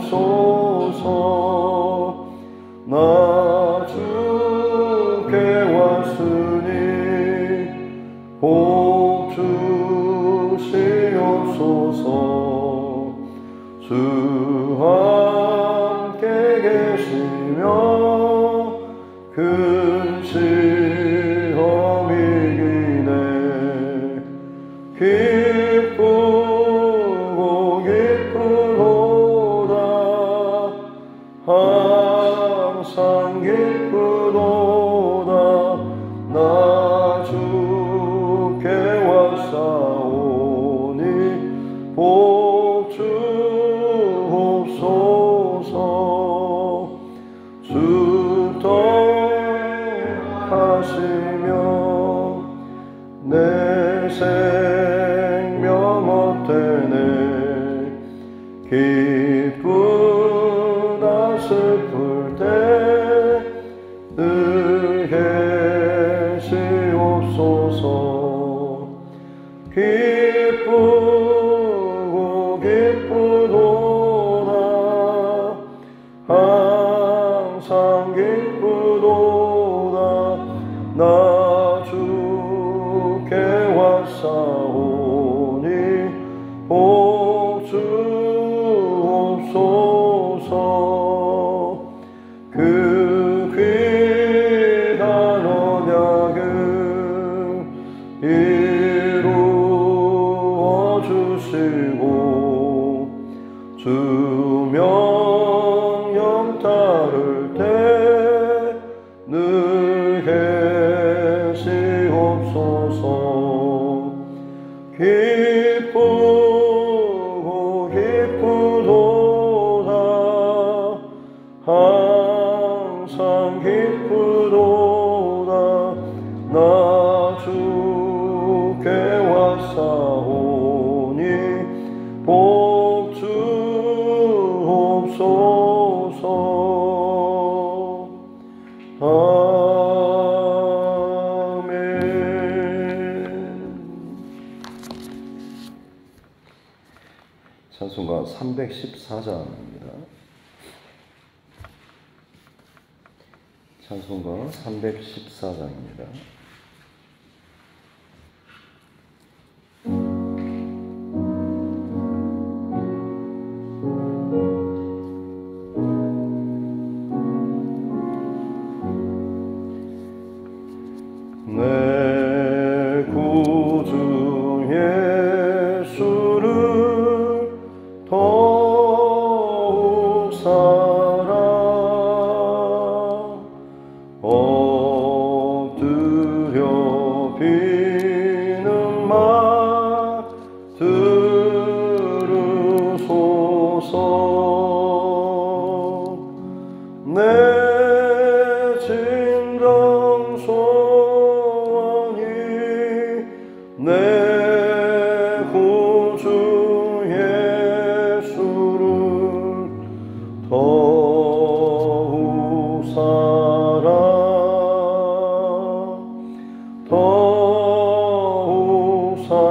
주시옵소서. 나 주께 왔으니 복 주시옵소서. 주 함께 계시며 큰 시험이 기네. 기쁘고 기쁘도다. 항상 기쁘도다. 나 주께 왔사오니 복 주옵소서. 주 떠나시며 내 생명 헛되네. 기쁘다 슬플 때 늘 계시옵소서. 기쁘고 기쁘도다. 항상 기쁘도다. 나 주께 왔사오니 복 주옵소서. 그 귀한 언약을 이루어 주시고 주 명령 따를 때 늘 계시옵소서. 기쁘고 기쁘도다. 항상 기쁘도다. 나 주께 왔사오니 복 주옵소서. 아멘. 찬송가 314장입니다. 찬송가 314장입니다. 내 구주 예수를 더욱 사랑 엎드려 비는 말 들으소서. 내 진정 소원이 내 구주 예수를 더욱 사랑 더욱 사랑.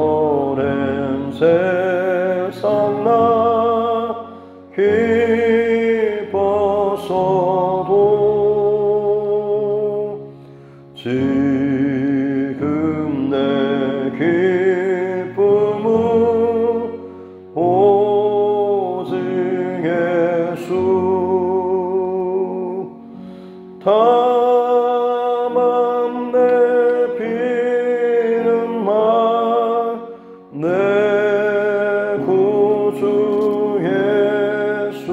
이설엔 세상 나 기뻤어도 지금 내 기쁨은 오직 예수. 다만 내비는 말 내 구주 예수를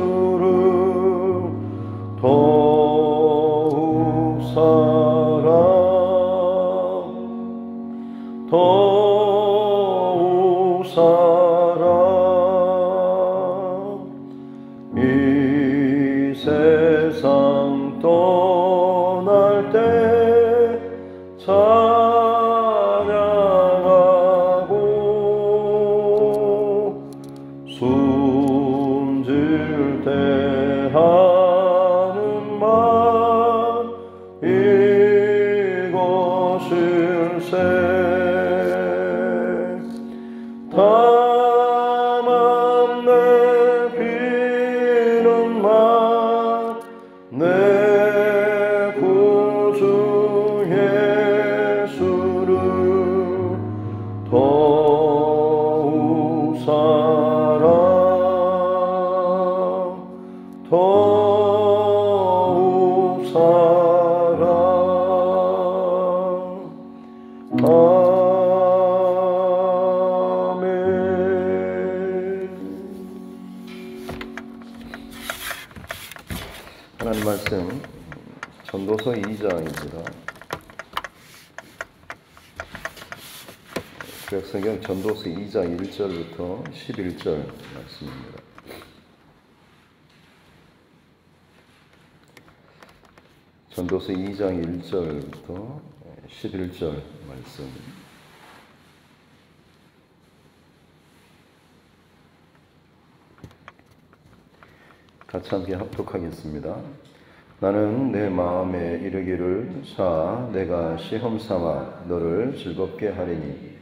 더욱 사랑 더욱 사랑. 이 세상 떠날 때 찬양하고 숨질 때 하는 말 이것일세. 더욱 사랑 더욱 사랑 아멘. 하나님 말씀 전도서 2장입니다. 구약성경 전도서 2장 1절부터 11절 말씀입니다. 전도서 2장 1절부터 11절 말씀. 같이 함께 합독하겠습니다. 나는 내 마음에 이르기를 자 내가 시험 삼아 너를 즐겁게 하리니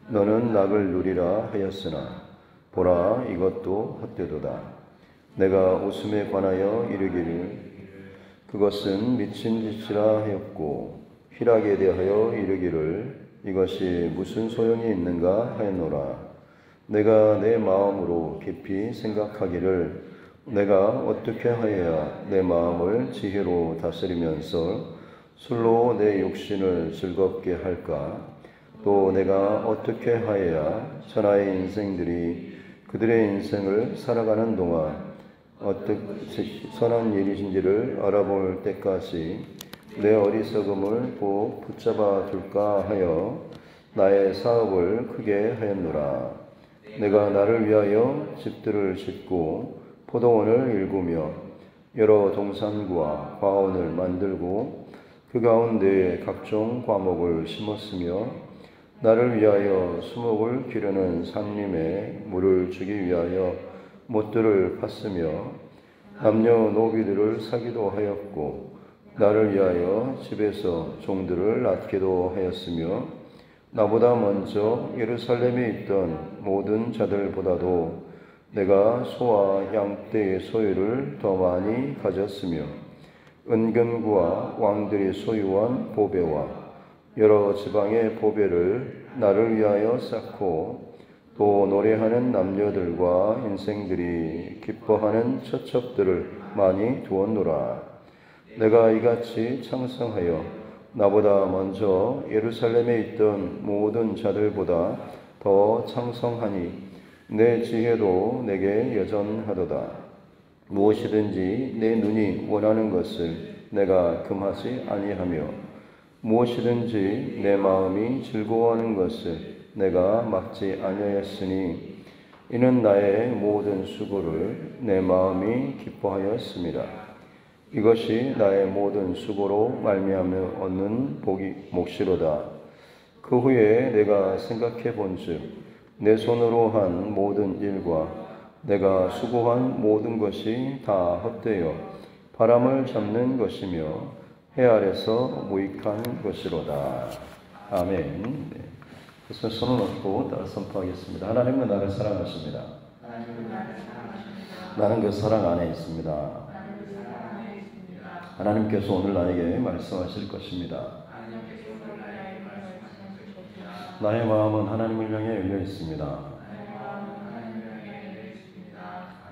너는 낙을 누리라 하였으나 보라 이것도 헛되도다. 내가 웃음에 관하여 이르기를 그것은 미친 짓이라 하였고 희락에 대하여 이르기를 이것이 무슨 소용이 있는가 하였노라. 내가 내 마음으로 깊이 생각하기를 내가 어떻게 하여야 내 마음을 지혜로 다스리면서 술로 내 육신을 즐겁게 할까? 또 내가 어떻게 하여야 천하의 인생들이 그들의 인생을 살아가는 동안 어떻게 선한 일이신지를 알아볼 때까지 내 어리석음을 꼭 붙잡아 둘까 하여 나의 사업을 크게 하였노라. 내가 나를 위하여 집들을 짓고 포도원을 일구며 여러 동산구와 과원을 만들고 그 가운데에 각종 과목을 심었으며 나를 위하여 수목을 기르는 산림에 물을 주기 위하여 못들을 팠으며 남녀노비들을 사기도 하였고 나를 위하여 집에서 종들을 낳기도 하였으며 나보다 먼저 예루살렘에 있던 모든 자들보다도 내가 소와 양떼의 소유를 더 많이 가졌으며 은근구와 왕들이 소유한 보배와 여러 지방의 보배를 나를 위하여 쌓고 또 노래하는 남녀들과 인생들이 기뻐하는 처첩들을 많이 두었노라. 내가 이같이 창성하여 나보다 먼저 예루살렘에 있던 모든 자들보다 더 창성하니 내 지혜도 내게 여전하도다. 무엇이든지 내 눈이 원하는 것을 내가 금하지 아니하며 무엇이든지 내 마음이 즐거워하는 것을 내가 막지 아니하였으니 이는 나의 모든 수고를 내 마음이 기뻐하였습니다. 이것이 나의 모든 수고로 말미암아 얻는 몫이로다. 그 후에 내가 생각해 본즉 내 손으로 한 모든 일과 내가 수고한 모든 것이 다 헛되어 바람을 잡는 것이며 해 아래서 무익한 것이로다. 아멘. 네. 그래서 손을 놓고 따라 선포하겠습니다. 하나님은 나를 사랑하십니다. 나는 그 사랑 안에 있습니다. 하나님께서 오늘 나에게 말씀하실 것입니다. 나의 마음은 하나님을 향해 열려 있습니다.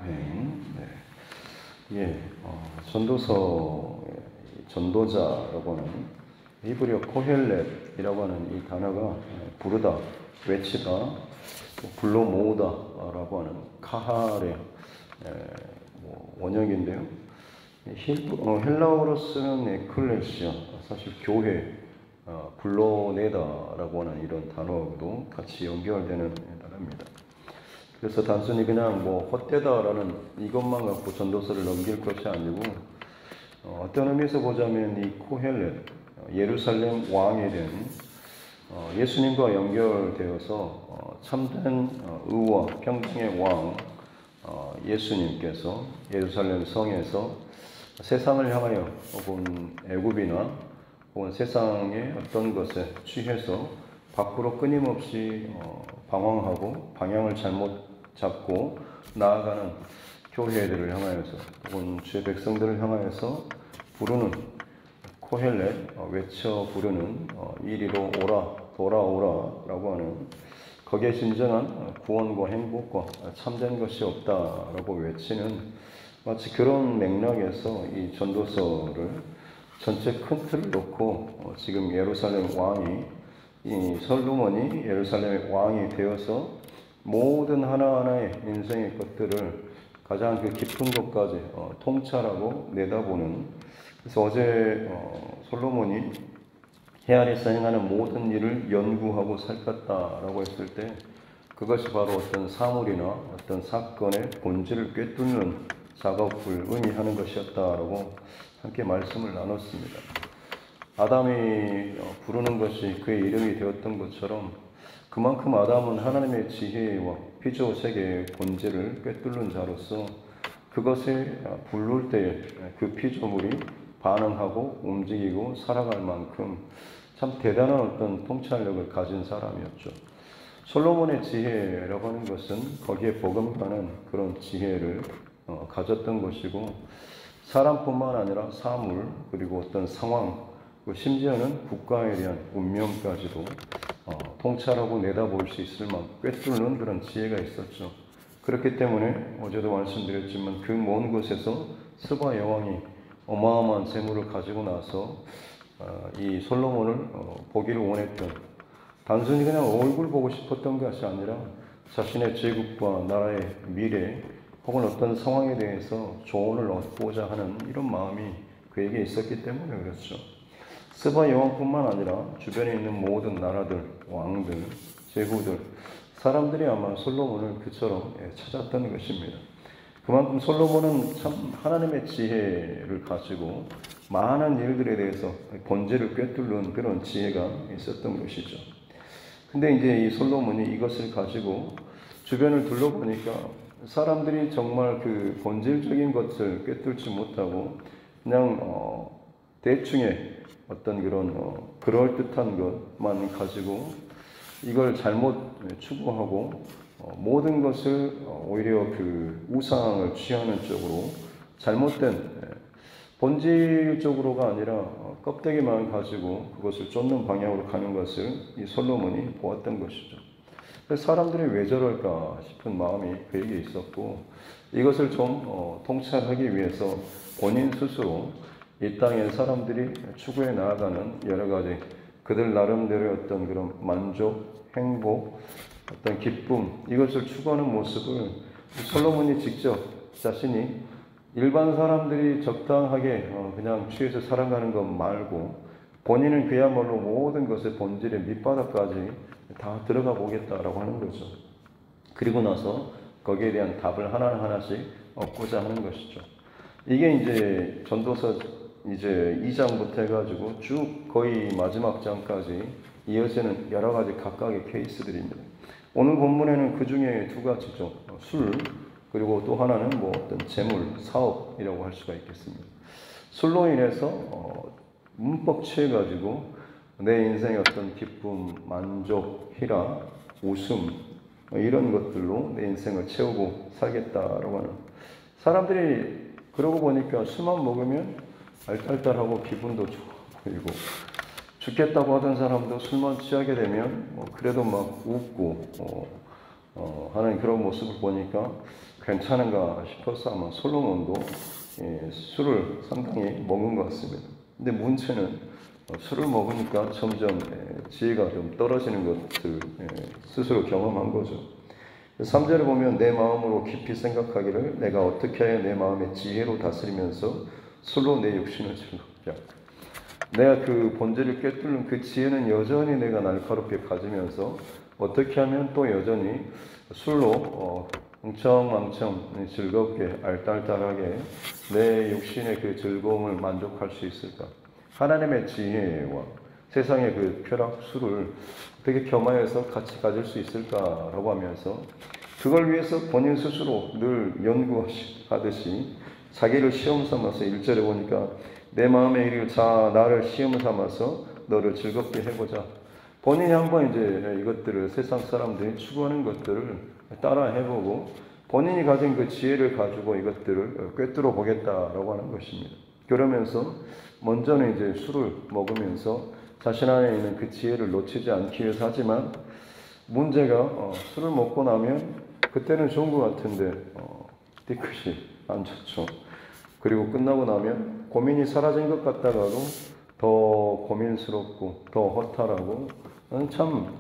아멘. 네. 전도자라고 하는 히브리어 코헬렛이라고 하는 이 단어가 부르다, 외치다, 불러 모으다라고 하는 카할의 원형인데요. 헬라어로 쓰는 에클레시아, 사실 교회, 불러내다라고 하는 이런 단어도 같이 연결되는 단어입니다. 그래서 단순히 그냥 헛되다라는 이것만 갖고 전도서를 넘길 것이 아니고 어떤 의미에서 보자면 이 코헬렛, 예루살렘 왕에 대한 예수님과 연결되어서 참된 의와 평등의 왕 예수님께서 예루살렘 성에서 세상을 향하여 혹은 애굽이나 혹은 세상의 어떤 것에 취해서 밖으로 끊임없이 방황하고 방향을 잘못 잡고 나아가는 교회들을 향하여서 혹은 주의 백성들을 향하여서 부르는 코헬렛, 외쳐 부르는 이리로 오라, 돌아오라 라고 하는 거기에 진정한 구원과 행복과 참된 것이 없다라고 외치는 마치 그런 맥락에서 이 전도서를 전체 큰 틀을 놓고 지금 예루살렘 왕이 이 솔로몬이 예루살렘의 왕이 되어서 모든 하나하나의 인생의 것들을 가장 그 깊은 것까지 통찰하고 내다보는, 그래서 어제 솔로몬이 헤아리서 행하는 모든 일을 연구하고 살폈다라고 했을 때 그것이 바로 어떤 사물이나 어떤 사건의 본질을 꿰뚫는 작업을 의미하는 것이었다라고 함께 말씀을 나눴습니다. 아담이 부르는 것이 그의 이름이 되었던 것처럼 그만큼 아담은 하나님의 지혜와 피조 세계의 본질을 꿰뚫는 자로서 그것을 부를 때에 그 피조물이 반응하고 움직이고 살아갈 만큼 참 대단한 어떤 통찰력을 가진 사람이었죠. 솔로몬의 지혜라고 하는 것은 거기에 버금가는 그런 지혜를 가졌던 것이고, 사람뿐만 아니라 사물, 그리고 어떤 상황, 심지어는 국가에 대한 운명까지도 통찰하고 내다볼 수 있을 만큼 꿰뚫는 그런 지혜가 있었죠. 그렇기 때문에 어제도 말씀드렸지만 그 먼 곳에서 스바 여왕이 어마어마한 재물을 가지고 나서 이 솔로몬을 보기를 원했던, 단순히 그냥 얼굴 보고 싶었던 것이 아니라 자신의 제국과 나라의 미래 혹은 어떤 상황에 대해서 조언을 얻고자 하는 이런 마음이 그에게 있었기 때문에 그렇죠. 스바 여왕뿐만 아니라 주변에 있는 모든 나라들, 왕들, 제후들, 사람들이 아마 솔로몬을 그처럼 찾았던 것입니다. 그만큼 솔로몬은 참 하나님의 지혜를 가지고 많은 일들에 대해서 본질을 꿰뚫는 그런 지혜가 있었던 것이죠. 근데 이제 이 솔로몬이 이것을 가지고 주변을 둘러보니까 사람들이 정말 그 본질적인 것을 꿰뚫지 못하고 그냥 대충의 어떤 그런 그럴듯한 것만 가지고 이걸 잘못 추구하고 모든 것을 오히려 그 우상을 취하는 쪽으로 잘못된 본질적으로가 아니라 껍데기만 가지고 그것을 쫓는 방향으로 가는 것을 이 솔로몬이 보았던 것이죠. 그래서 사람들이 왜 저럴까 싶은 마음이 그에게 있었고, 이것을 좀 통찰하기 위해서 본인 스스로 이 땅에 사람들이 추구해 나아가는 여러 가지 그들 나름대로의 어떤 그런 만족, 행복, 어떤 기쁨, 이것을 추구하는 모습을 솔로몬이 직접 자신이 일반 사람들이 적당하게 그냥 취해서 살아가는 것 말고 본인은 그야말로 모든 것의 본질의 밑바닥까지 다 들어가 보겠다라고 하는 거죠. 그리고 나서 거기에 대한 답을 하나하나씩 얻고자 하는 것이죠. 이게 이제 전도서 이제 2장부터 해가지고 쭉 거의 마지막 장까지 이어지는 여러 가지 각각의 케이스들입니다. 오늘 본문에는 그 중에 두 가지죠. 술, 그리고 또 하나는 뭐 어떤 재물, 사업이라고 할 수가 있겠습니다. 술로 인해서 문법 취해가지고 내 인생의 어떤 기쁨, 만족, 희락, 웃음 이런 것들로 내 인생을 채우고 살겠다라고 하는, 사람들이 그러고 보니까 술만 먹으면 알딸딸하고 기분도 좋고, 그리고 죽겠다고 하던 사람도 술만 취하게 되면 그래도 막 웃고 하는 그런 모습을 보니까 괜찮은가 싶어서 아마 솔로몬도 술을 상당히 먹은 것 같습니다. 근데 문제는 술을 먹으니까 점점 지혜가 좀 떨어지는 것을 스스로 경험한 거죠. 3절을 보면 내 마음으로 깊이 생각하기를 내가 어떻게 해야 내 마음의 지혜로 다스리면서 술로 내 육신을 즐겁게 할까. 내가 그 본질을 꿰뚫는 그 지혜는 여전히 내가 날카롭게 가지면서 어떻게 하면 또 여전히 술로 엉청망청 즐겁게 알딸딸하게 내 육신의 그 즐거움을 만족할 수 있을까. 하나님의 지혜와 세상의 그 쾌락, 술을 어떻게 겸하여서 같이 가질 수 있을까라고 하면서 그걸 위해서 본인 스스로 늘 연구하듯이 자기를 시험 삼아서 1절에 보니까 내 마음에 이르기를 자 나를 시험 삼아서 너를 즐겁게 해보자. 본인이 한번 이제 이것들을 세상 사람들이 추구하는 것들을 따라 해보고 본인이 가진 그 지혜를 가지고 이것들을 꿰뚫어 보겠다라고 하는 것입니다. 그러면서 먼저는 이제 술을 먹으면서 자신 안에 있는 그 지혜를 놓치지 않기 위해서 하지만 문제가 술을 먹고 나면 그때는 좋은 것 같은데 뒤끝이 안 좋죠. 그리고 끝나고 나면 고민이 사라진 것 같다가도 더 고민스럽고 더 허탈하고 참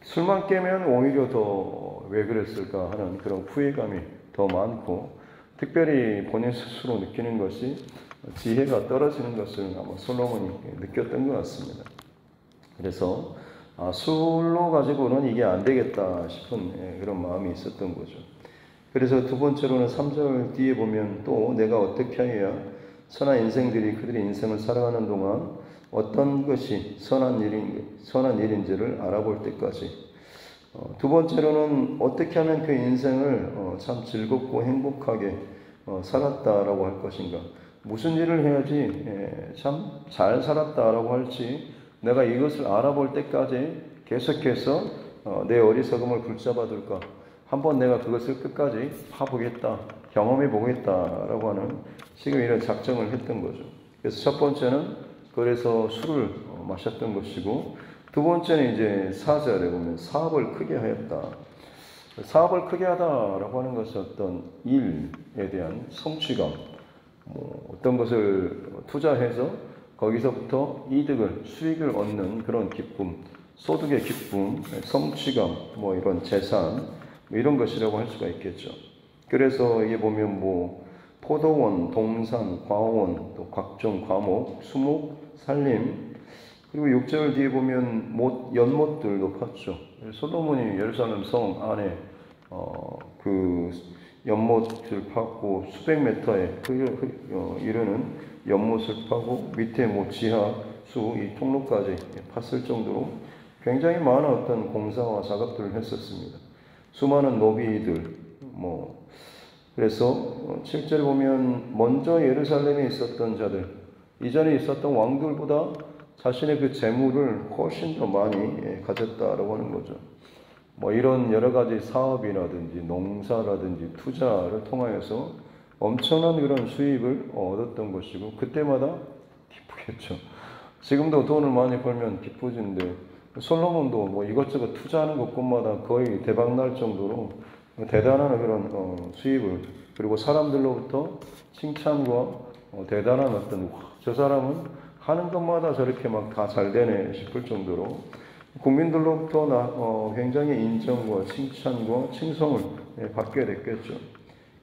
술만 깨면 오히려 더 왜 그랬을까 하는 그런 후회감이 더 많고 특별히 본인 스스로 느끼는 것이 지혜가 떨어지는 것을 아마 솔로몬이 느꼈던 것 같습니다. 그래서 술로 가지고는 이게 안 되겠다 싶은 그런 마음이 있었던 거죠. 그래서 두 번째로는 3절 뒤에 보면 또 내가 어떻게 해야 선한 인생들이 그들의 인생을 살아가는 동안 어떤 것이 선한 일인지를 알아볼 때까지. 두 번째로는 어떻게 하면 그 인생을 참 즐겁고 행복하게 살았다라고 할 것인가. 무슨 일을 해야지 참 잘 살았다라고 할지 내가 이것을 알아볼 때까지 계속해서 내 어리석음을 붙잡아둘까. 한번 내가 그것을 끝까지 파보겠다, 경험해 보겠다라고 하는 지금 이런 작정을 했던 거죠. 그래서 첫 번째는 그래서 술을 마셨던 것이고 두 번째는 이제 4절에 보면 사업을 크게 하였다. 사업을 크게 하다라고 하는 것은 어떤 일에 대한 성취감, 어떤 것을 투자해서 거기서부터 이득을, 수익을 얻는 그런 기쁨, 소득의 기쁨, 성취감, 이런 재산, 이런 것이라고 할 수가 있겠죠. 그래서 이게 보면 포도원, 동산, 과원, 또 각종 과목, 수목, 살림, 그리고 6절 뒤에 보면 연못들도 팠죠. 솔로몬이 예루살렘 성 안에 그 연못을 팠고 수백 미터에 이르는 연못을 파고 밑에 지하 이 통로까지 팠을 정도로 굉장히 많은 어떤 공사와 작업들을 했었습니다. 수많은 노비들 그래서 7절에 보면 먼저 예루살렘에 있었던 자들, 이전에 있었던 왕들보다 자신의 그 재물을 훨씬 더 많이 가졌다라고 하는 거죠. 이런 여러 가지 사업이라든지 농사라든지 투자를 통하여서 엄청난 그런 수입을 얻었던 것이고 그때마다 기쁘겠죠. 지금도 돈을 많이 벌면 기쁘진데 솔로몬도 이것저것 투자하는 곳곳마다 거의 대박 날 정도로 대단한 그런 수입을 그리고 사람들로부터 칭찬과 대단한 어떤 저 사람은 하는 것마다 저렇게 막 다 잘 되네 싶을 정도로 국민들로부터 굉장히 인정과 칭찬과 칭송을 받게 됐겠죠.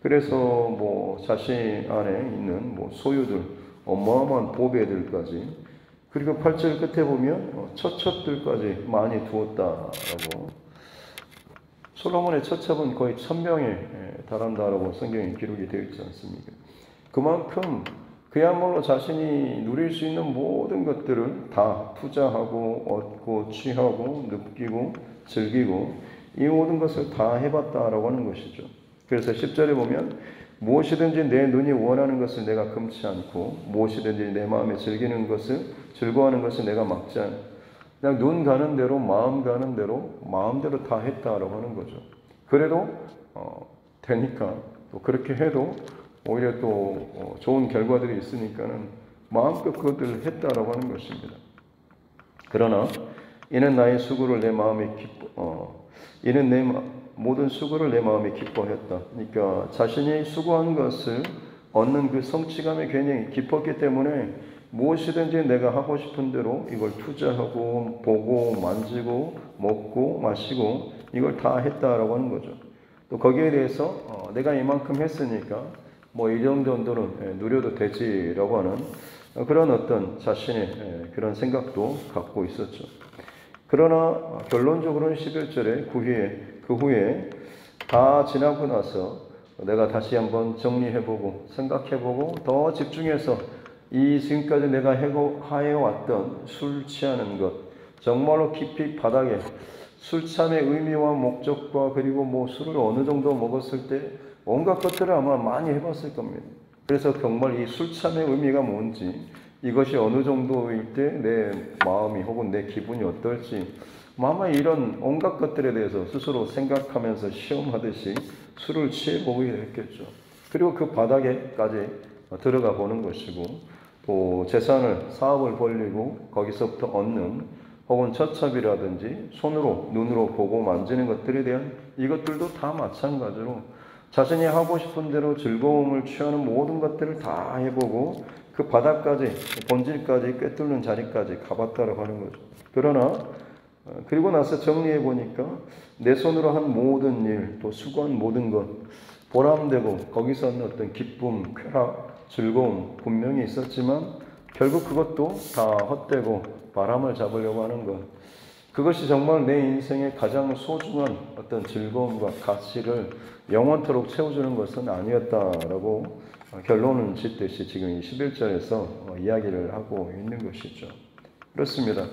그래서 자신 안에 있는 소유들, 어마어마한 보배들까지 그리고 8절 끝에 보면 처첩들까지 많이 두었다라고 솔로몬의 처첩은 거의 1000명에 달한다라고 성경에 기록이 되어 있지 않습니까? 그만큼 그야말로 자신이 누릴 수 있는 모든 것들을 다 투자하고 얻고 취하고 느끼고 즐기고 이 모든 것을 다 해봤다라고 하는 것이죠. 그래서 10절에 보면 무엇이든지 내 눈이 원하는 것을 내가 금치 않고 무엇이든지 내 마음에 즐거워하는 것을 내가 막지 않고 그냥 눈 가는 대로 마음 가는 대로 마음대로 다 했다라고 하는 거죠. 그래도 되니까 또 그렇게 해도 오히려 또 좋은 결과들이 있으니까는 마음껏 그것들을 했다라고 하는 것입니다. 그러나 이는 나의 수고를 내 마음에 이는 내 모든 수고를 내 마음에 기뻐했다. 그러니까 자신이 수고한 것을 얻는 그 성취감이 굉장히 깊었기 때문에 무엇이든지 내가 하고 싶은 대로 이걸 투자하고 보고 만지고 먹고 마시고 이걸 다 했다라고 하는 거죠. 또 거기에 대해서 내가 이만큼 했으니까 이 정도는 누려도 되지라고 하는 그런 어떤 자신의 그런 생각도 갖고 있었죠. 그러나 결론적으로는 11절에 그 후에 다 지나고 나서 내가 다시 한번 정리해보고 생각해보고 더 집중해서 이 지금까지 내가 해왔던 술 취하는 것 정말로 깊이 바닥에 술 참의 의미와 목적과 그리고 술을 어느 정도 먹었을 때 온갖 것들을 아마 많이 해봤을 겁니다. 그래서 정말 이 술 참의 의미가 뭔지 이것이 어느 정도일 때 내 마음이 혹은 내 기분이 어떨지 아마 이런 온갖 것들에 대해서 스스로 생각하면서 시험하듯이 술을 취해보게 됐겠죠. 그리고 그 바닥에까지 들어가 보는 것이고 또 재산을 사업을 벌리고 거기서부터 얻는 혹은 처첩이라든지 손으로 눈으로 보고 만지는 것들에 대한 이것들도 다 마찬가지로 자신이 하고 싶은 대로 즐거움을 취하는 모든 것들을 다 해보고 그 바닥까지 본질까지 꿰뚫는 자리까지 가봤다라고 하는 거죠. 그러나 그리고 나서 정리해 보니까 내 손으로 한 모든 일, 또 수고한 모든 것, 보람되고 거기서 얻는 어떤 기쁨, 쾌락, 즐거움 분명히 있었지만 결국 그것도 다 헛되고 바람을 잡으려고 하는 것. 그것이 정말 내 인생의 가장 소중한 어떤 즐거움과 가치를 영원토록 채워주는 것은 아니었다라고 결론을 짓듯이 지금 이 11절에서 이야기를 하고 있는 것이죠. 그렇습니다.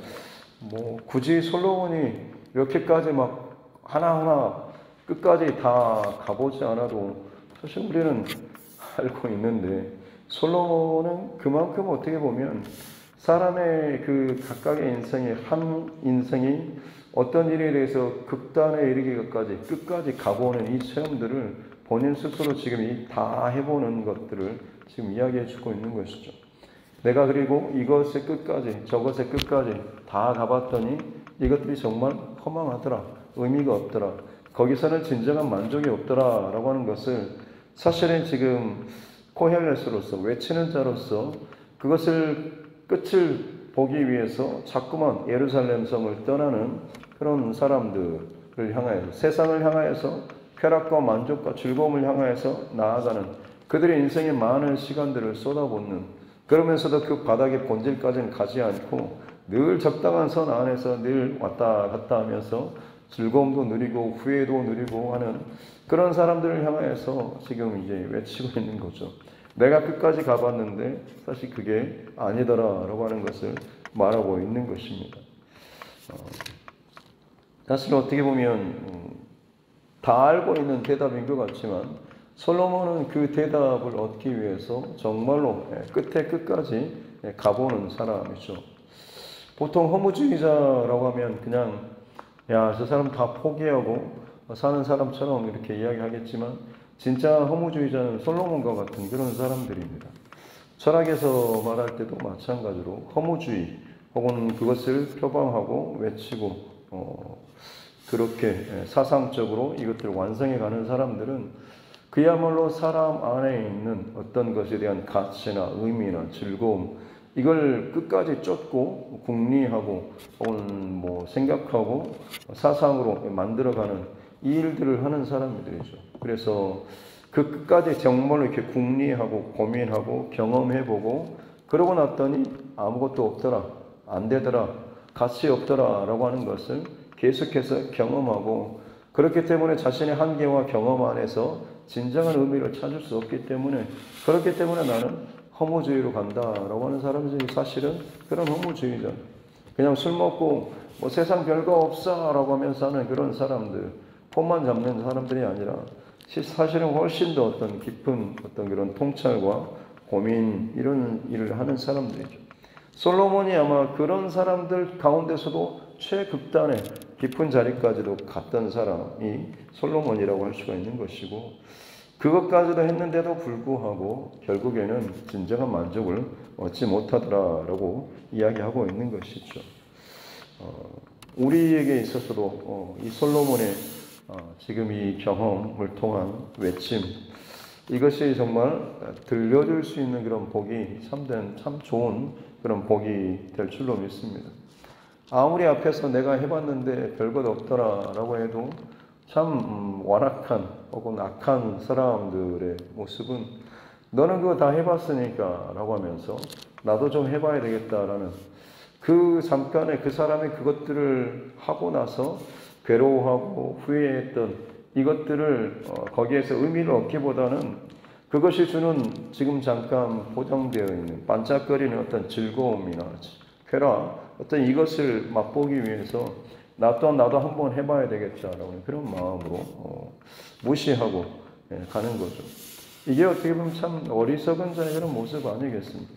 굳이 솔로몬이 이렇게까지 막 하나하나 끝까지 다 가보지 않아도 사실 우리는 알고 있는데 솔로몬은 그만큼 어떻게 보면 사람의 그 각각의 한 인생이 어떤 일에 대해서 극단에 이르기까지 끝까지 가보는 이 체험들을 본인 스스로 지금 다 해보는 것들을 지금 이야기해 주고 있는 것이죠. 내가 그리고 이것의 끝까지 저것의 끝까지 다 가봤더니 이것들이 정말 허망하더라. 의미가 없더라. 거기서는 진정한 만족이 없더라 라고 하는 것을 사실은 지금 코헬레스로서 외치는 자로서 그것을 끝을 보기 위해서 자꾸만 예루살렘 성을 떠나는 그런 사람들을 향하여 세상을 향하여서 쾌락과 만족과 즐거움을 향하여서 나아가는 그들의 인생에 많은 시간들을 쏟아붓는 그러면서도 그 바닥의 본질까지는 가지 않고 늘 적당한 선 안에서 늘 왔다 갔다 하면서 즐거움도 누리고 후회도 누리고 하는 그런 사람들을 향하여서 지금 이제 외치고 있는 거죠. 내가 끝까지 가봤는데 사실 그게 아니더라라고 하는 것을 말하고 있는 것입니다. 사실 어떻게 보면 다 알고 있는 대답인 것 같지만 솔로몬은 그 대답을 얻기 위해서 정말로 끝에 끝까지 가보는 사람이죠. 보통 허무주의자라고 하면 그냥 저 사람 다 포기하고 사는 사람처럼 이렇게 이야기하겠지만 진짜 허무주의자는 솔로몬과 같은 그런 사람들입니다. 철학에서 말할 때도 마찬가지로 허무주의 혹은 그것을 표방하고 외치고 그렇게 사상적으로 이것들을 완성해 가는 사람들은 그야말로 사람 안에 있는 어떤 것에 대한 가치나 의미나 즐거움 이걸 끝까지 쫓고 궁리하고 혹은 생각하고 사상으로 만들어가는 이 일들을 하는 사람들이죠. 그래서 그 끝까지 정말로 이렇게 궁리하고 고민하고 경험해보고 그러고 났더니 아무것도 없더라, 안 되더라, 가치 없더라 라고 하는 것을 계속해서 경험하고 그렇기 때문에 자신의 한계와 경험 안에서 진정한 의미를 찾을 수 없기 때문에 그렇기 때문에 나는 허무주의로 간다라고 하는 사람들이 사실은 그런 허무주의자. 그냥 술 먹고 세상 별거 없어라고 하면서 하는 그런 사람들, 폼만 잡는 사람들이 아니라 사실은 훨씬 더 어떤 깊은 어떤 그런 통찰과 고민 이런 일을 하는 사람들이죠. 솔로몬이 아마 그런 사람들 가운데서도 최극단의 깊은 자리까지도 갔던 사람이 솔로몬이라고 할 수가 있는 것이고 그것까지도 했는데도 불구하고 결국에는 진정한 만족을 얻지 못하더라라고 이야기하고 있는 것이죠. 우리에게 있어서도 이 솔로몬의 지금 이 경험을 통한 외침 이것이 정말 들려줄 수 있는 그런 복이 참 좋은 그런 복이 될 줄로 믿습니다. 아무리 앞에서 내가 해봤는데 별것 없더라라고 해도 참 완악한 혹은 악한 사람들의 모습은 너는 그거 다 해봤으니까 라고 하면서 나도 좀 해봐야 되겠다라는 그 잠깐에 그 사람이 그것들을 하고 나서 괴로워하고 후회했던 이것들을 거기에서 의미를 얻기보다는 그것이 주는 지금 잠깐 보장되어 있는 반짝거리는 어떤 즐거움이나 쾌락 어떤 이것을 맛보기 위해서 나 또한 나도 한번 해봐야 되겠다라는 그런 마음으로 무시하고 가는 거죠. 이게 어떻게 보면 참 어리석은 자의 그런 모습 아니겠습니까?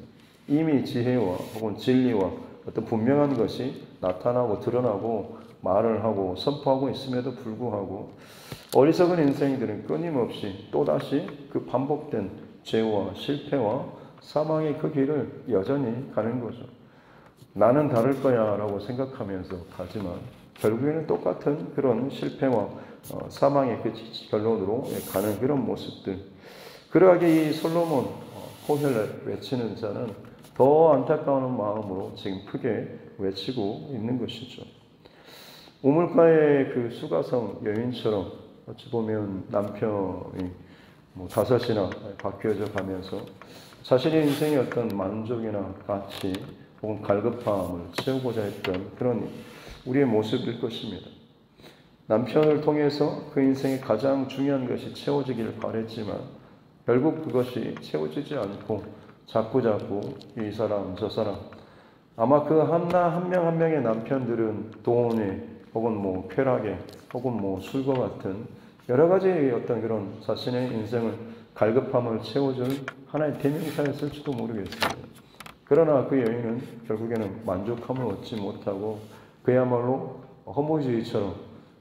이미 지혜와 혹은 진리와 어떤 분명한 것이 나타나고 드러나고 말을 하고 선포하고 있음에도 불구하고 어리석은 인생들은 끊임없이 또다시 그 반복된 죄와 실패와 사망의 그 길을 여전히 가는 거죠. 나는 다를 거야 라고 생각하면서 가지만 결국에는 똑같은 그런 실패와 사망의 그 결론으로 가는 그런 모습들. 그러하게 이 솔로몬 호혈을 외치는 자는 더 안타까운 마음으로 지금 크게 외치고 있는 것이죠. 우물가의 그 수가성 여인처럼 어찌 보면 남편이 다섯이나 바뀌어져 가면서 자신의 인생의 어떤 만족이나 가치 혹은 갈급함을 채우고자 했던 그런 우리의 모습일 것입니다. 남편을 통해서 그 인생의 가장 중요한 것이 채워지기를 바랬지만 결국 그것이 채워지지 않고 자꾸자꾸 이 사람 저 사람 아마 그 한 명 한 명의 남편들은 돈에 혹은 쾌락에 혹은 술과 같은 여러 가지 어떤 그런 자신의 인생을 갈급함을 채워줄 하나의 대명사였을지도 모르겠습니다. 그러나 그 여인은 결국에는 만족함을 얻지 못하고 그야말로 허무주의처럼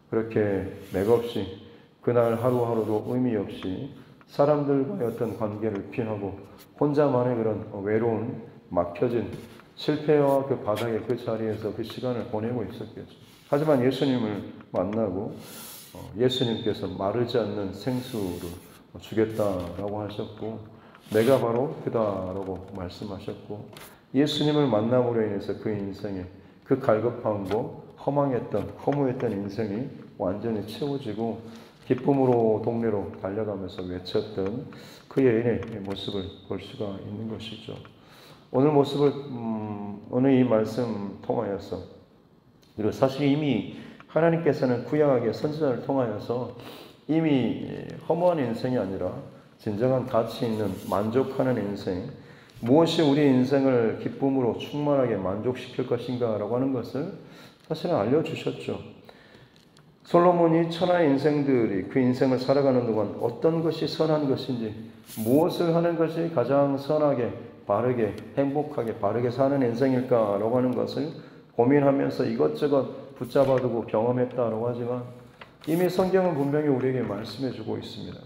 그렇게 맥없이 그날 하루하루도 의미 없이 사람들과의 어떤 관계를 피하고 혼자만의 그런 외로운 막혀진 실패와 그 바닥의 그 자리에서 그 시간을 보내고 있었겠죠. 하지만 예수님을 만나고 예수님께서 마르지 않는 생수를 주겠다라고 하셨고 내가 바로 그다라고 말씀하셨고 예수님을 만남으로 인해서 그 인생에 그 갈급함과 허무했던 인생이 완전히 채워지고 기쁨으로 동네로 달려가면서 외쳤던 그 여인의 모습을 볼 수가 있는 것이죠. 오늘 이 말씀 통하여서 그리고 사실 이미 하나님께서는 구약의 선지자를 통하여서 이미 허무한 인생이 아니라 진정한 가치 있는 만족하는 인생, 무엇이 우리 인생을 기쁨으로 충만하게 만족시킬 것인가라고 하는 것을 사실은 알려주셨죠. 솔로몬이 천하의 인생들이 그 인생을 살아가는 동안 어떤 것이 선한 것인지, 무엇을 하는 것이 가장 선하게, 바르게, 행복하게, 바르게 사는 인생일까라고 하는 것을 고민하면서 이것저것 붙잡아두고 경험했다라고 하지만 이미 성경은 분명히 우리에게 말씀해주고 있습니다.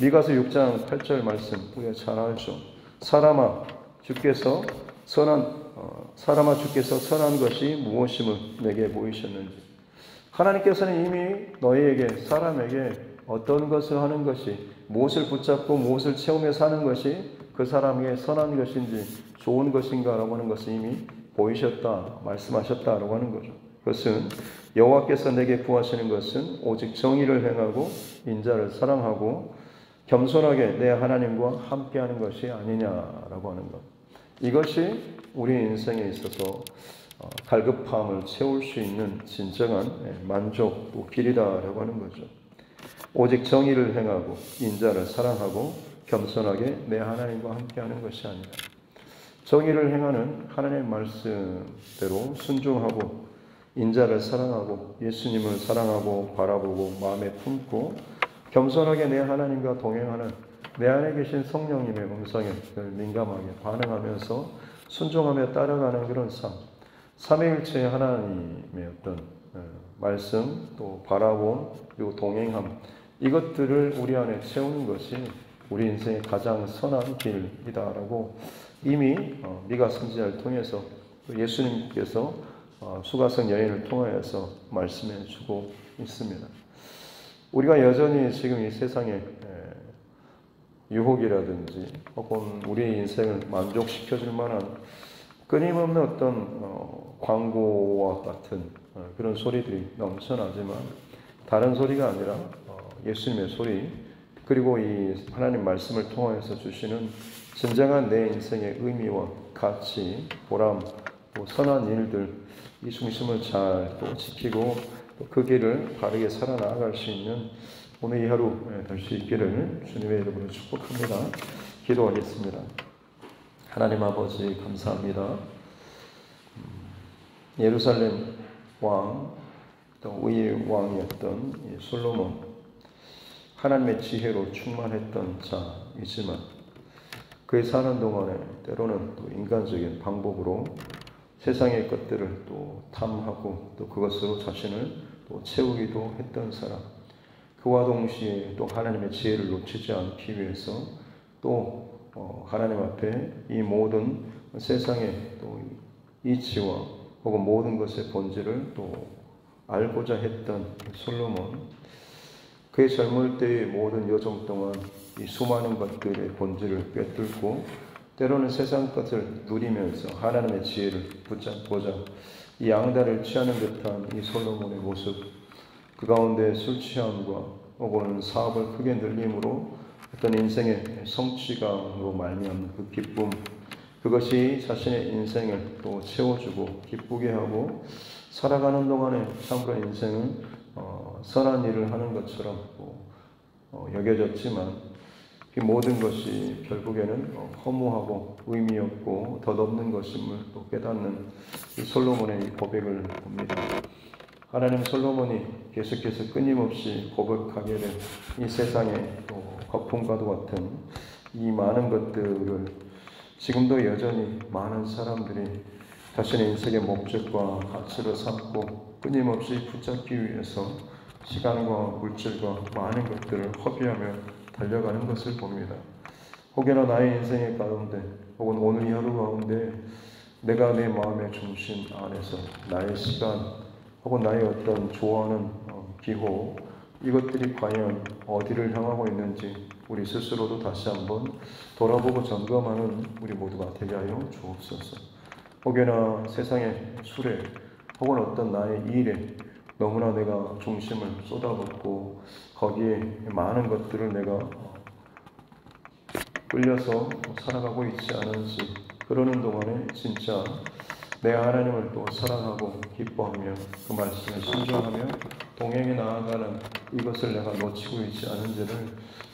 미가서 6장 8절 말씀 우리가 잘 알죠. 사람아 주께서 선한 것이 무엇임을 내게 보이셨는지. 하나님께서는 이미 너희에게 사람에게 어떤 것을 하는 것이 무엇을 붙잡고 무엇을 채우며 사는 것이 그 사람에게 선한 것인지 좋은 것인가라고 하는 것을 이미 보이셨다 말씀하셨다라고 하는 거죠. 그것은 여호와께서 내게 구하시는 것은 오직 정의를 행하고 인자를 사랑하고 겸손하게 내 하나님과 함께하는 것이 아니냐라고 하는 것. 이것이 우리 인생에 있어서 갈급함을 채울 수 있는 진정한 만족 또 길이다라고 하는 거죠. 오직 정의를 행하고 인자를 사랑하고 겸손하게 내 하나님과 함께하는 것이 아니라 정의를 행하는 하나님의 말씀대로 순종하고 인자를 사랑하고 예수님을 사랑하고 바라보고 마음에 품고 겸손하게 내 하나님과 동행하는 내 안에 계신 성령님의 음성에 민감하게 반응하면서 순종하며 따라가는 그런 삶. 삼위일체의 하나님의 어떤 말씀 또 바라봄 그리고 동행함 이것들을 우리 안에 채우는 것이 우리 인생의 가장 선한 길이다라고 이미 미가 선지자를 통해서 예수님께서 수가성 여인을 통하여서 말씀해 주고 있습니다. 우리가 여전히 지금 이 세상에 유혹이라든지 혹은 우리의 인생을 만족시켜줄 만한 끊임없는 어떤 광고와 같은 그런 소리들이 넘쳐나지만 다른 소리가 아니라 예수님의 소리 그리고 이 하나님 말씀을 통하여서 주시는 진정한 내 인생의 의미와 가치, 보람, 또 선한 일들 이 중심을 잘 또 지키고 또 그 길을 바르게 살아나갈 수 있는 오늘 이 하루 될 수 있기를 주님의 이름으로 축복합니다. 기도하겠습니다. 하나님 아버지 감사합니다. 예루살렘 왕, 또 의의 왕이었던 솔로몬, 하나님의 지혜로 충만했던 자이지만 그의 사는 동안에 때로는 또 인간적인 방법으로 세상의 것들을 또 탐하고 또 그것으로 자신을 또 채우기도 했던 사람. 그와 동시에 또 하나님의 지혜를 놓치지 않기 위해서 또 하나님 앞에 이 모든 세상의 또 이치와 혹은 모든 것의 본질을 또 알고자 했던 솔로몬, 그의 젊을 때의 모든 여정 동안 이 수많은 것들의 본질을 꿰뚫고 때로는 세상 것을 누리면서 하나님의 지혜를 붙잡고자 이 양다를 취하는 듯한 이 솔로몬의 모습, 그 가운데 술 취함과 혹은 사업을 크게 늘림으로 어떤 인생의 성취감으로 말미암는 그 기쁨, 그것이 자신의 인생을 또 채워주고 기쁘게 하고 살아가는 동안에 참으로 인생은 선한 일을 하는 것처럼 여겨졌지만 그 모든 것이 결국에는 허무하고 의미 없고 덧없는 것임을 또 깨닫는 이 솔로몬의 이 고백을 봅니다. 하나님, 솔로몬이 계속해서 끊임없이 고백하게 된 이 세상의 또 거품과도 같은 이 많은 것들을 지금도 여전히 많은 사람들이 자신의 인생의 목적과 가치로 삼고 끊임없이 붙잡기 위해서 시간과 물질과 많은 것들을 허비하며 달려가는 것을 봅니다. 혹여나 나의 인생의 가운데 혹은 오늘 이 하루 가운데 내가 내 마음의 중심 안에서 나의 시간 혹은 나의 어떤 좋아하는 기호, 이것들이 과연 어디를 향하고 있는지 우리 스스로도 다시 한번 돌아보고 점검하는 우리 모두가 되게 하여 주옵소서. 혹여나 세상의 술에 혹은 어떤 나의 일에 너무나 내가 중심을 쏟아붓고 거기에 많은 것들을 내가 끌려서 살아가고 있지 않은지, 그러는 동안에 진짜 내 하나님을 또 사랑하고 기뻐하며 그 말씀에 순종하며 동행해 나아가는 이것을 내가 놓치고 있지 않은지를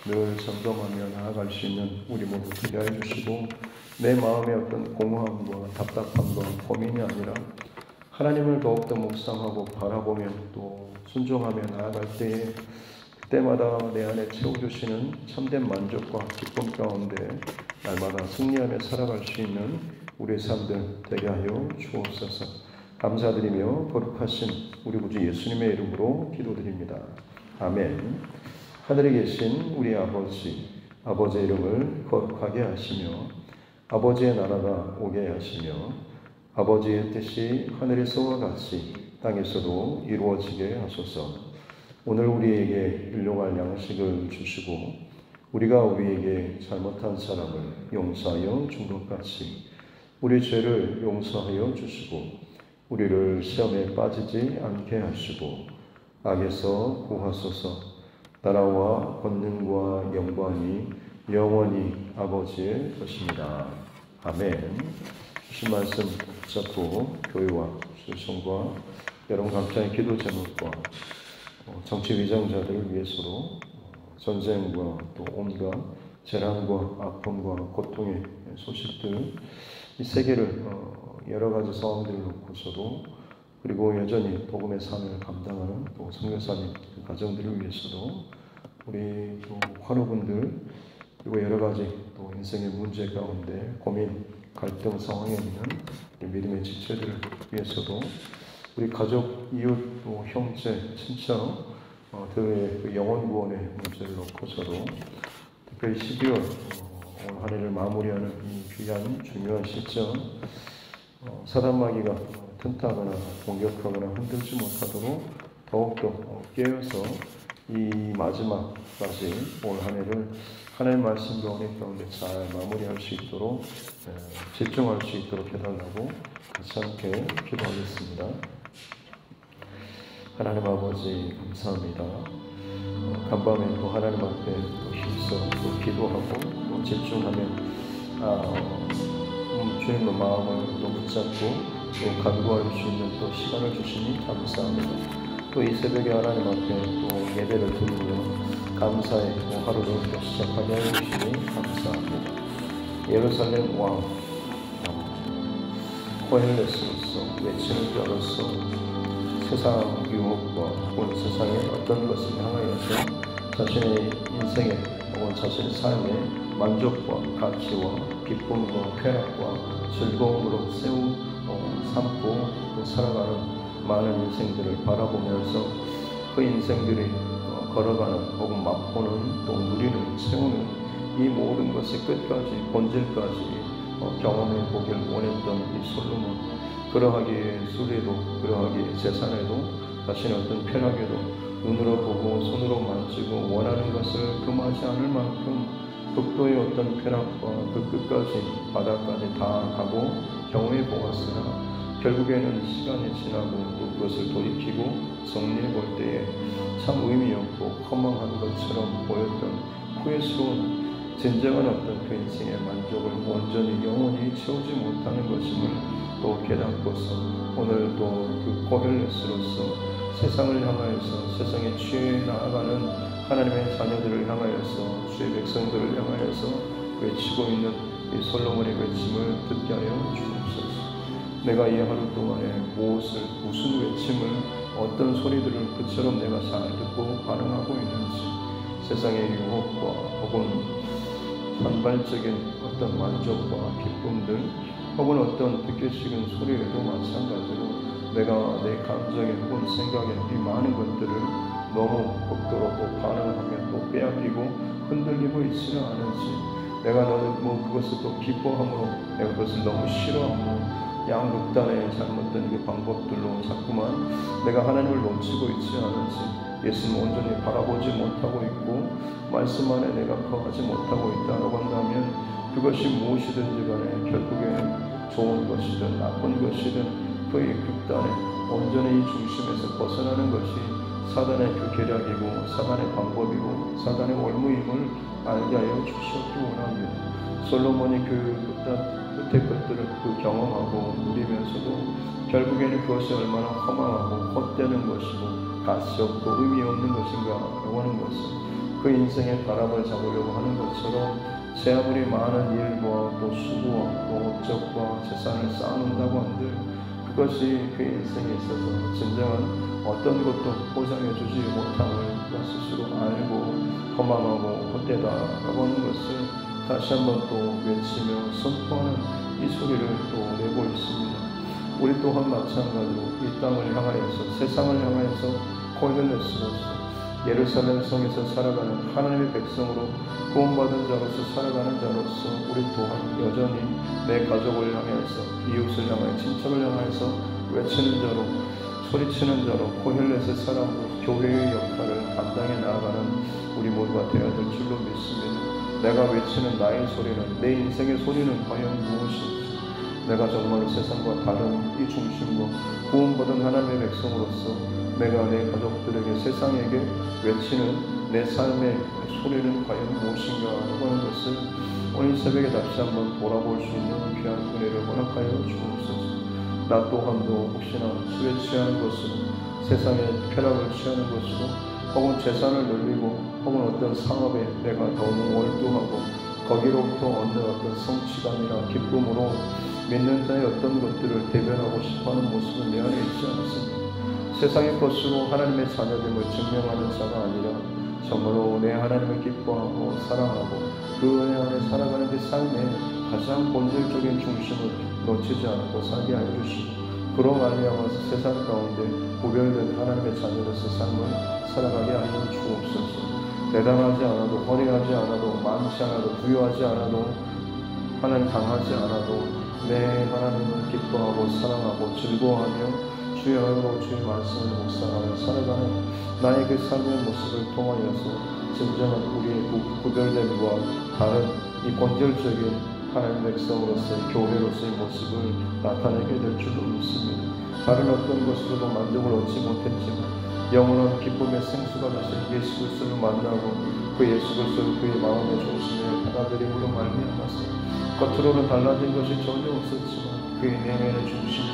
늘 점검하며 나아갈 수 있는 우리 모두 되게 해 주시고, 내 마음의 어떤 공허함과 답답함과 고민이 아니라 하나님을 더욱더 묵상하고 바라보며 또 순종하며 나아갈 때에 그때마다 내 안에 채워주시는 참된 만족과 기쁨 가운데 날마다 승리하며 살아갈 수 있는 우리의 삶들 되게 하여 주옵소서. 감사드리며 거룩하신 우리 구주 예수님의 이름으로 기도드립니다. 아멘. 하늘에 계신 우리 아버지, 아버지의 이름을 거룩하게 하시며 아버지의 나라가 오게 하시며 아버지의 뜻이 하늘에서와 같이 땅에서도 이루어지게 하소서. 오늘 우리에게 일용할 양식을 주시고 우리가 우리에게 잘못한 사람을 용서하여 준 것 같이 우리 죄를 용서하여 주시고 우리를 시험에 빠지지 않게 하시고 악에서 구하소서. 나라와 권능과 영광이 영원히 아버지의 것입니다. 아멘. 주신 말씀 붙잡고 교회와 수송과 여러분 각자의 기도 제목과 정치 위정자들을 위해서로 전쟁과 또 온갖 재난과 아픔과 고통의 소식들, 이 세계를 여러 가지 상황들을 놓고서도, 그리고 여전히 복음의 삶을 감당하는 또 선교사님 그 가정들을 위해서도, 우리 또 환우분들, 그리고 여러 가지 또 인생의 문제 가운데 고민, 갈등 상황에 있는 믿음의 지체들을 위해서도, 우리 가족, 이웃, 또 형제, 친척, 들의 그 영혼 구원의 문제를 놓고서도, 특별히 12월 오늘 한 해를 마무리하는 이 귀한 중요한 시점, 사단마귀가 틈타거나 공격하거나 흔들지 못하도록 더욱더 깨어서 이 마지막까지 올 한 해를 하나님의 말씀과 은혜 가운데 잘 마무리할 수 있도록 집중할 수 있도록 해달라고 같이 함께 기도하겠습니다. 하나님 아버지 감사합니다. 간밤에 또 하나님 앞에 또 힘써 또 기도하고 또 집중하며 주님의 마음을 또 붙잡고 또 간구할 수 있는 또 시간을 주시니 감사합니다. 또 이 새벽에 하나님 앞에 또 예배를 드리며 감사의 또 하루를 또 시작하게 해주시니 감사합니다. 예루살렘 왕 코헬레스로서 외치는 자로서 세상 유혹과 온 세상의 어떤 것을 향하여서 자신의 인생의 혹은 자신의 삶의 만족과 가치와 기쁨과 쾌락과 즐거움으로 삼고 살아가는 많은 인생들을 바라보면서 그 인생들이 걸어가는 혹은 맛보는 또 누리는 채우는 이 모든 것이 끝까지 본질까지 경험해 보길 원했던 이 솔로몬, 그러하기에 술에도 그러하기에 재산에도 자신의 어떤 쾌락에도 눈으로 보고 손으로 만지고 원하는 것을 금하지 않을 만큼 극도의 어떤 쾌락과 그 끝까지 바닥까지 다 가고 경험해 보았으나 결국에는 시간이 지나고 또 그것을 돌이키고 정리해 볼 때에 참 의미 없고 허망한 것처럼 보였던 후회스러운 진정한 어떤 그 인생의 만족을 온전히 영원히 채우지 못하는 것임을 또 깨닫고서 오늘 또 그 고헬레스로서 세상을 향하여서 세상에 취해 나아가는 하나님의 자녀들을 향하여서 주의 백성들을 향하여서 외치고 있는 이 솔로몬의 외침을 듣게 하여 주옵소서. 내가 이 하루 동안에 무슨 외침을 어떤 소리들을 그처럼 내가 잘 듣고 반응하고 있는지, 세상의 유혹과 혹은 산발적인 어떤 만족과 기쁨들 혹은 어떤 듣기 싫은 소리에도 마찬가지로 내가 내 감정에 혹은 생각에 이 많은 것들을 너무 극도로 또 반응하며 또 빼앗기고 흔들리고 있지는 않은지, 내가 너무 그것을 또 기뻐함으로 내가 그것을 너무 싫어함으로 양극단의 잘못된 그 방법들로 자꾸만 내가 하나님을 놓치고 있지 않은지, 예수님 온전히 바라보지 못하고 있고 말씀 안에 내가 거하지 못하고 있다고 한다면 그것이 무엇이든지 간에 결국에는 좋은 것이든 나쁜 것이든 그의 극단에 온전히 이 중심에서 벗어나는 것이 사단의 그 계략이고 사단의 방법이고 사단의 올무임을 알게 하여 주시옵기 원합니다. 솔로몬이 그 끝에 것들을 경험하고 누리면서도 결국에는 그것이 얼마나 허망하고 헛되는 것이고 가치 없고 의미 없는 것인가 라고 하는 것을 그 인생의 바람을 잡으려고 하는 것처럼 제 아무리 많은 일과 또 수고와 또 업적과 재산을 쌓아놓는다고 한들 그것이 그 인생에 있어서 진정한 어떤 것도 보장해주지 못함을 그가 스스로 알고 허망하고 헛되다라고 하는 것을 다시 한번 또 외치며 선포하는 이 소리를 또 내고 있습니다. 우리 또한 마찬가지로 이 땅을 향하여서 세상을 향하여서 고헬레스로서 예루살렘 성에서 살아가는 하나님의 백성으로 구원받은 자로서 살아가는 자로서 우리 또한 여전히 내 가족을 향해서 이웃을 향하여 친척을 향해서 외치는 자로 소리치는 자로 고헬렛의 사람으로 교회의 역할을 감당해 나아가는 우리 모두가 되어야 될 줄로 믿습니다. 내가 외치는 나의 소리는, 내 인생의 소리는 과연 무엇인지, 내가 정말 세상과 다른 이 중심과 구원받은 하나님의 백성으로서 내가 내 가족들에게 세상에게 외치는 내 삶의 소리는 과연 무엇인가 하는 것을 오늘 새벽에 다시 한번 돌아볼 수 있는 귀한 은혜를 허락하여 주옵소서. 나 또한도 혹시나 술에 취하는 것으로, 세상의 쾌락을 취하는 것으로, 혹은 재산을 늘리고 혹은 어떤 사업에 내가 너무 몰두하고 거기로부터 얻는 어떤 성취감이나 기쁨으로 믿는 자의 어떤 것들을 대변하고 싶어하는 모습은 내 안에 있지 않습니다. 세상의 것으로 하나님의 자녀됨을 증명하는 자가 아니라 정말로 내 하나님을 기뻐하고 사랑하고 그 은혜 안에 살아가는 그 삶의 가장 본질적인 중심을 놓치지 않고 살게 하여 주시고, 그로 말미암아서 세상 가운데 구별된 하나님의 자녀로서 삶을 살아가게 하여 주옵소서. 대단하지 않아도, 허리하지 않아도, 많지 않아도, 부유하지 않아도, 하나님 강하지 않아도 내 하나님을 기뻐하고 사랑하고 즐거워하며 주의 얼굴로 주의 말씀을 묵상하며 살아가는 나의 그 삶의 모습을 통하여서 진정한 우리의 구별됨과 다른 이 본질적인 하나님 백성으로서의 교회로서의 모습을 나타내게 될 줄로 믿습니다. 다른 어떤 것으로도 만족을 얻지 못했지만 영원한 기쁨의 생수가 되신 예수 그리스도를 만나고 그 예수 그리스도를 그의 마음의 중심에 받아들임으로 말미암아서 겉으로는 달라진 것이 전혀 없었지만 그의 내면의 중심이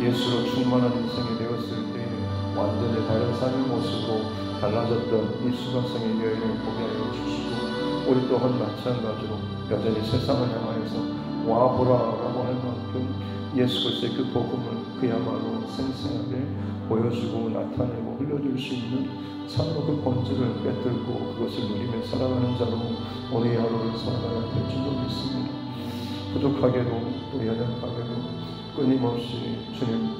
예수로 충만한 인생이 되었을 때 완전히 다른 삶의 모습으로 달라졌던 이 수강생의 여인을 보게 하여 주시고, 우리 또한 마찬가지로 여전히 세상을 향하여서 와보라라고 하는 만큼 예수 그리스도의 그 복음을 그야말로 생생하게 보여주고 나타내고 흘려줄 수 있는 참으로 그 본질을 꿰뚫고 그것을 누리며 살아가는 자로 오늘 이 하루를 살아가야 될 줄로 믿습니다. 부족하게도 또 연약하게도 끊임없이 주님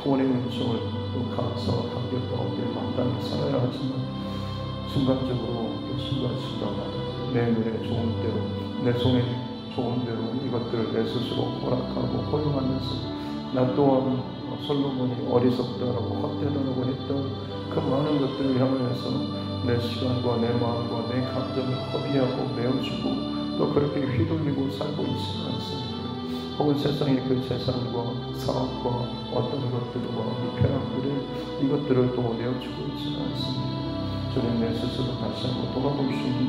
구원의 은총을 또 감사와 감격 가운데 마땅히 살아야 하지만 순간적으로 또 순간순간 내 눈에 좋은 대로 내 손에 소원대로 이것들을 내 스스로 허락하고 허용하면서 나 또한 솔로몬이 어리석다라고 헛되다라고 했던 그 많은 것들을 향하여서 내 시간과 내 마음과 내 감정을 허비하고 메워주고 또 그렇게 휘둘리고 살고 있지는 않습니다. 혹은 세상의 그 재산과 사업과 어떤 것들과 이 쾌락들을 이것들을 또 내어주고 있지는 않습니다. 주님 내 스스로 다시 한번 돌아볼 수 있는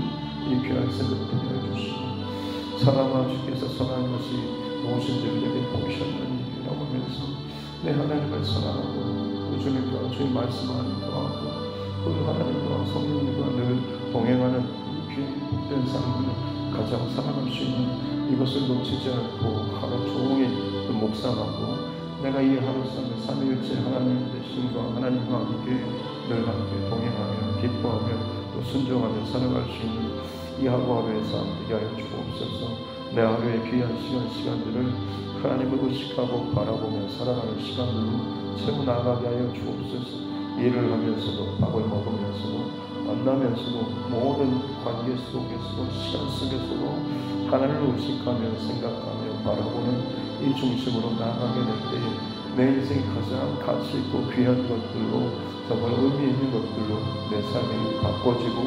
이 귀한 새벽 때 내어주시고 사람아 주께서 선한 것이 무엇인지 우리에게 보이셨느니 라고 하면서 내 하나님을 선하고 주님과 주님 말씀하는 거하고 그 하나님과 성령님과 늘 동행하는 이 귀한 복된 삶을 가장 살아갈 수 있는 이것을 놓치지 않고 하루 종일 묵상하고 내가 이 하루 삼일째 하나님 되심과 하나님과 함께 늘 함께 동행하며 기뻐하며 또 순종하며 살아갈 수 있는 이 하루하루의 삶 되게 하여 주옵소서. 내 하루의 귀한 시간들을 하나님을 의식하고 바라보며 살아가는 시간으로 채워 나가게 하여 주옵소서. 일을 하면서도 밥을 먹으면서도 만나면서도 모든 관계 속에서도 시간 속에서도 하나님을 의식하며 생각하며 바라보는 이 중심으로 나아가게 될 때에 내 인생이 가장 가치 있고 귀한 것들로 정말 의미 있는 것들로 내 삶이 바꿔지고